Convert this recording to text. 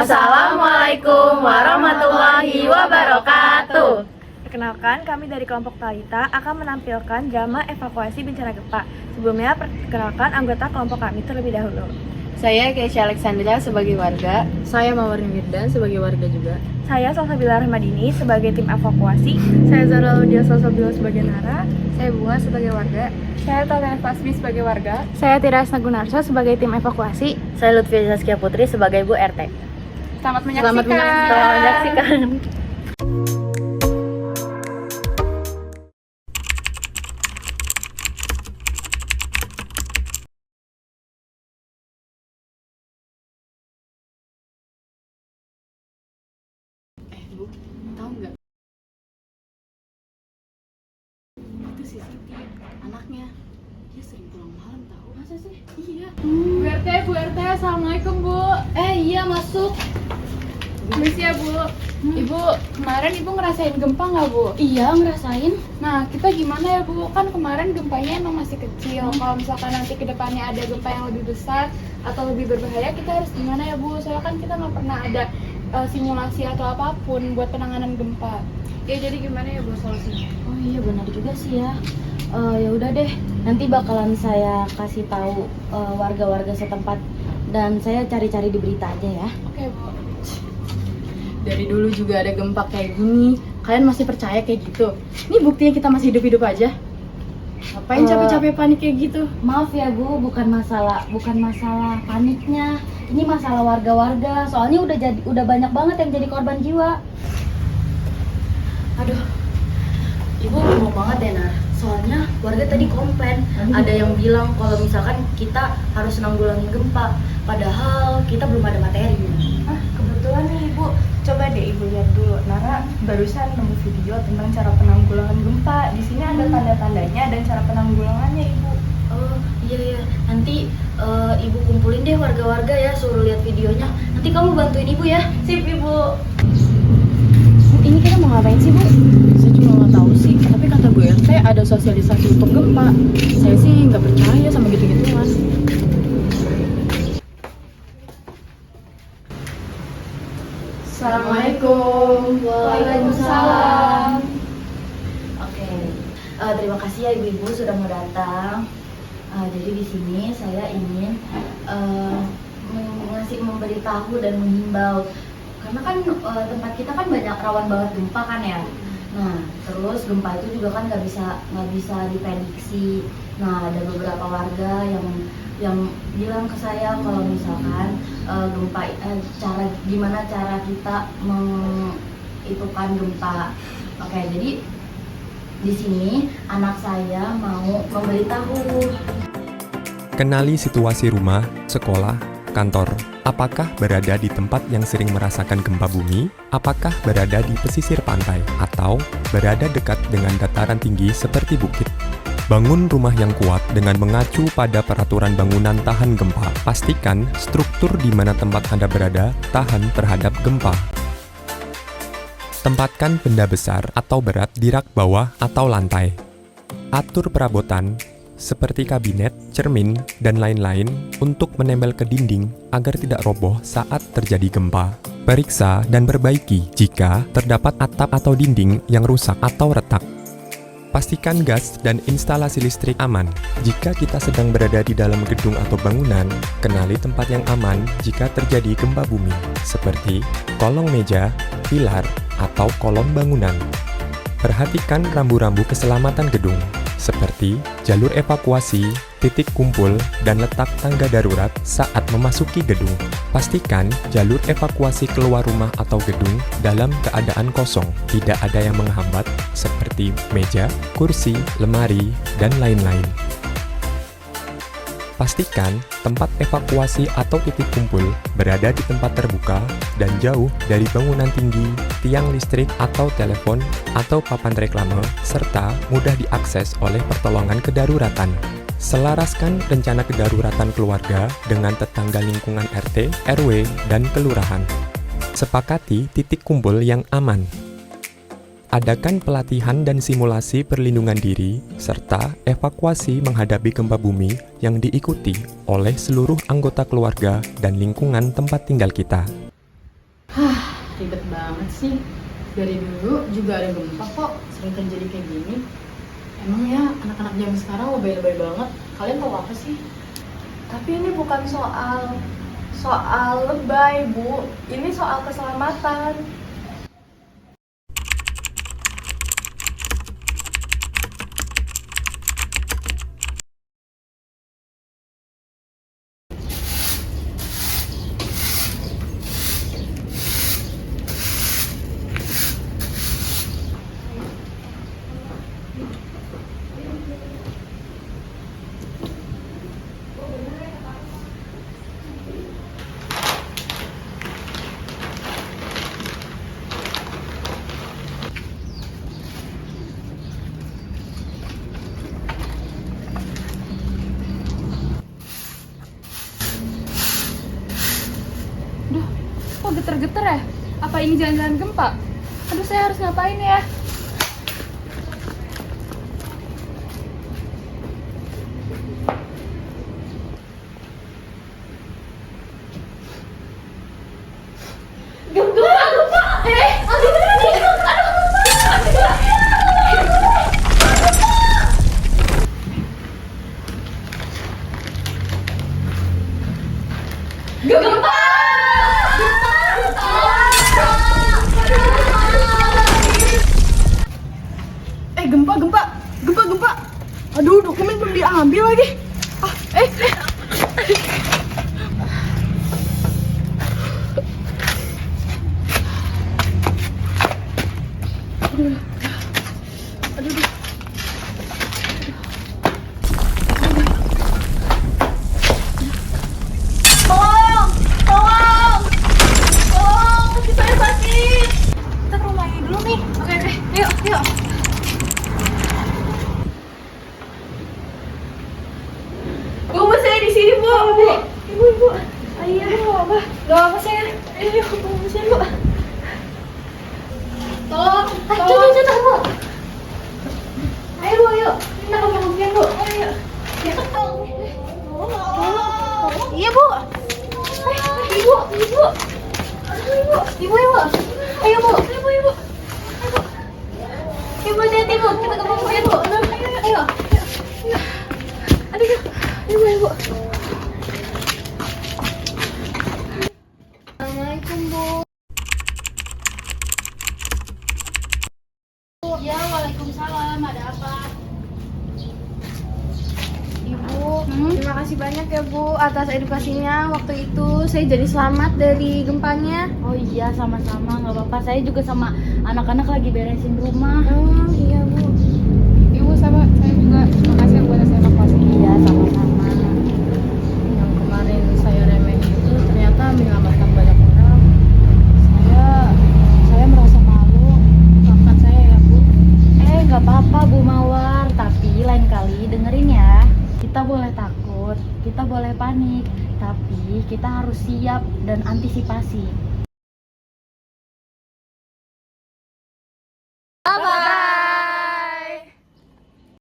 Assalamualaikum warahmatullahi wabarakatuh. Perkenalkan, kami dari kelompok Talita akan menampilkan drama evakuasi bencana gempa. Sebelumnya, perkenalkan anggota kelompok kami terlebih dahulu. Saya Keisha Alexandra sebagai warga. Saya Mawar Mirdan sebagai warga juga. Saya Salsabila Rahmadini sebagai tim evakuasi. Saya Zara Laudia Salsabila sebagai Nara. Saya Bunga sebagai warga. Saya Taliana Fasmi sebagai warga. Saya Tiras Nagunarso sebagai tim evakuasi. Saya Lutfi Zaskia Putri sebagai Bu RT. Selamat menyaksikan. Selamat menyaksikan. Bu, tahu nggak? Itu si Siti, anaknya. Dia sering pulang malam tahu. Masa sih? Iya. Bu RT, Assalamualaikum Bu. Iya masuk. Permisi ya Bu. Ibu, kemarin Ibu ngerasain gempa nggak Bu? Iya ngerasain. Nah, kita gimana ya Bu? Kan kemarin gempanya emang masih kecil. Kalau misalkan nanti ke depannya ada gempa yang lebih besar atau lebih berbahaya, kita harus gimana ya Bu? Soalnya kan kita nggak pernah ada simulasi atau apapun buat penanganan gempa. Ya jadi gimana ya Bu solusinya? Oh iya benar juga sih ya. Ya udah deh, nanti bakalan saya kasih tahu warga-warga setempat dan saya cari-cari di berita aja ya. Oke Bu. Dari dulu juga ada gempa kayak gini, kalian masih percaya kayak gitu? Ini buktinya kita masih hidup-hidup aja. Ngapain capek-capek panik kayak gitu? Maaf ya Bu, bukan masalah paniknya. Ini masalah warga-warga. Soalnya udah banyak banget yang jadi korban jiwa. Aduh, Ibu ngomong banget deh Nar. Soalnya warga tadi komplain, ada yang bilang kalau misalkan kita harus nanggulangin gempa, padahal kita belum ada materinya. Kebetulan nih Ibu, coba deh Ibu lihat dulu. Nara barusan nemu video tentang cara penanggulangan gempa. Di sini ada tanda-tandanya dan cara penanggulangannya Ibu. Oh iya, nanti Ibu kumpulin deh warga-warga ya, suruh lihat videonya. Nanti kamu bantuin Ibu ya. Sip Ibu. Ini kita mau ngapain sih Bu? Saya cuma nggak tahu sih, tapi kata Bu RT ada sosialisasi untuk gempa. Saya sih nggak percaya sama gitu-gituan. Assalamualaikum. Waalaikumsalam. Oke, terima kasih ya Ibu-ibu sudah mau datang. Jadi di sini saya ingin memberitahu dan menghimbau, karena kan tempat kita kan banyak rawan banget gempa kan ya. Nah, terus gempa itu juga kan nggak bisa diprediksi. Nah, ada beberapa warga yang bilang ke saya kalau misalkan gempa gimana cara kita mengitukan gempa. Oke, jadi di sini anak saya mau memberitahu. Kenali situasi rumah, sekolah, kantor. Apakah berada di tempat yang sering merasakan gempa bumi? Apakah berada di pesisir pantai? Atau berada dekat dengan dataran tinggi seperti bukit? Bangun rumah yang kuat dengan mengacu pada peraturan bangunan tahan gempa. Pastikan struktur di mana tempat Anda berada tahan terhadap gempa. Tempatkan benda besar atau berat di rak bawah atau lantai. Atur perabotan seperti kabinet, cermin, dan lain-lain untuk menempel ke dinding agar tidak roboh saat terjadi gempa. Periksa dan perbaiki jika terdapat atap atau dinding yang rusak atau retak. Pastikan gas dan instalasi listrik aman. Jika kita sedang berada di dalam gedung atau bangunan, kenali tempat yang aman jika terjadi gempa bumi, seperti kolong meja, pilar, atau kolom bangunan. Perhatikan rambu-rambu keselamatan gedung, seperti jalur evakuasi, titik kumpul, dan letak tangga darurat saat memasuki gedung. Pastikan jalur evakuasi keluar rumah atau gedung dalam keadaan kosong, tidak ada yang menghambat, seperti meja, kursi, lemari, dan lain-lain. Pastikan tempat evakuasi atau titik kumpul berada di tempat terbuka dan jauh dari bangunan tinggi, tiang listrik atau telepon, atau papan reklame, serta mudah diakses oleh pertolongan kedaruratan. Selaraskan rencana kedaruratan keluarga dengan tetangga lingkungan RT, RW, dan kelurahan. Sepakati titik kumpul yang aman. Adakan pelatihan dan simulasi perlindungan diri, serta evakuasi menghadapi gempa bumi yang diikuti oleh seluruh anggota keluarga dan lingkungan tempat tinggal kita. Ribet banget sih. Dari dulu juga ada gempa kok, sering terjadi kayak gini. Emang ya anak-anak zaman sekarang lebay-lebay banget. Kalian tahu apa sih? Tapi ini bukan soal lebay, Bu. Ini soal keselamatan. Duh, kok geter-geter ya? Apa ini jangan-jangan gempa? Aduh, saya harus ngapain ya? Gempa. Aduh, dokumen belum diambil lagi. Kita ke rumah ini dulu nih. Oke, yuk. Bu, saya di sini, Bu. Ibu. Ayo, Bu. Gak apa saya. Ayo, Bu, saya, Bu. Tolong. Bu. Ayo, Bu, ayo. Kita ke pengungsian, Bu. Ayo. Tolong. Iya, Bu. Ibu. Aduh, Ibu. Ayo, Bu. Ibu. Ibu, hati-hati, Bu. Kita ke pengungsian, Bu. Ayo. Aduh. Ibu. Assalamualaikum, Bu. Ya, waalaikumsalam. Ada apa? Ibu, terima kasih banyak ya, Bu, atas edukasinya. Waktu itu saya jadi selamat dari gempanya. Oh iya, sama-sama. Nggak apa-apa. Saya juga sama anak-anak lagi beresin rumah. Oh iya, Bu. Ibu sama saya juga terima kasih buat saya evakuasi. Iya, sama-sama. Yang kemarin saya remehin itu ternyata menyelamatkan banyak orang. Saya merasa malu. Maafkan saya ya, Bu. Nggak apa-apa, Bu Mawar. Tapi lain kali dengerin ya. Kita boleh takut, kita boleh panik, tapi kita harus siap dan antisipasi.